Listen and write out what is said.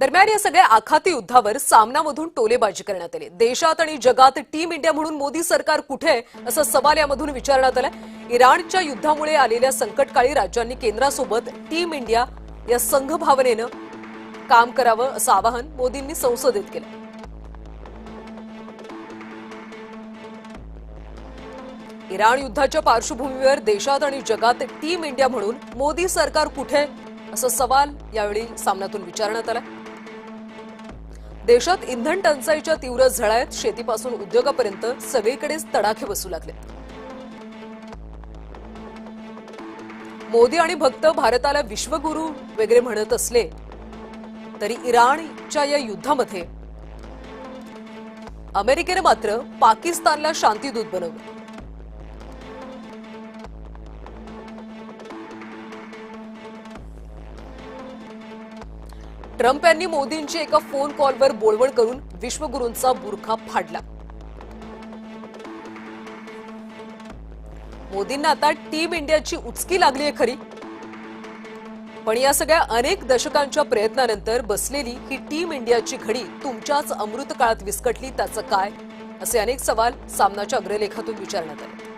दरम्यान या सगळ्या आखाती युद्धावर सामनामधून टोलेबाजी करण्यात आली। देशात आणि जगात टीम इंडिया म्हणून मोदी सरकार कुठे आहे असा सवाल यामधून विचारण्यात आला। इराणच्या युद्धामुळे आलेल्या संकटकाळी राज्यांनी केंद्रासोबत टीम इंडिया या संघ भावनेने काम करावं असं आवाहन मोदींनी संसदेत केलं। इराण युद्धाच्या पार्श्वभूमीवर देशात आणि जगात टीम इंडिया म्हणून मोदी सरकार कुठे असा सवाल यावेळी सामन्यातून विचारण्यात आला। देशात इंधन टंचाईच्या तीव्र झळात शेतीपासून उद्योगापर्यंत सगळीकडेच तडाखे बसू लागले। मोदी आणि भक्त भारताला विश्वगुरू वगैरे म्हणत असले तरी इराणच्या या युद्धामध्ये अमेरिकेने मात्र पाकिस्तानला शांतीदूत बनवलं। ट्रम्प यांनी मोदींची एका फोन कॉलवर बोलवण करून विश्वगुरूंचा बुरखा फाडला। मोदींना आता टीम इंडियाची उचकी लागली आहे खरी, पण या सगळ्या अनेक दशकांच्या प्रयत्नानंतर बसलेली ही टीम इंडियाची घडी तुमच्याच अमृतकाळात विस्कटली त्याचं काय असे अनेक सवाल सामनाच्या अग्रलेखातून विचारण्यात आले।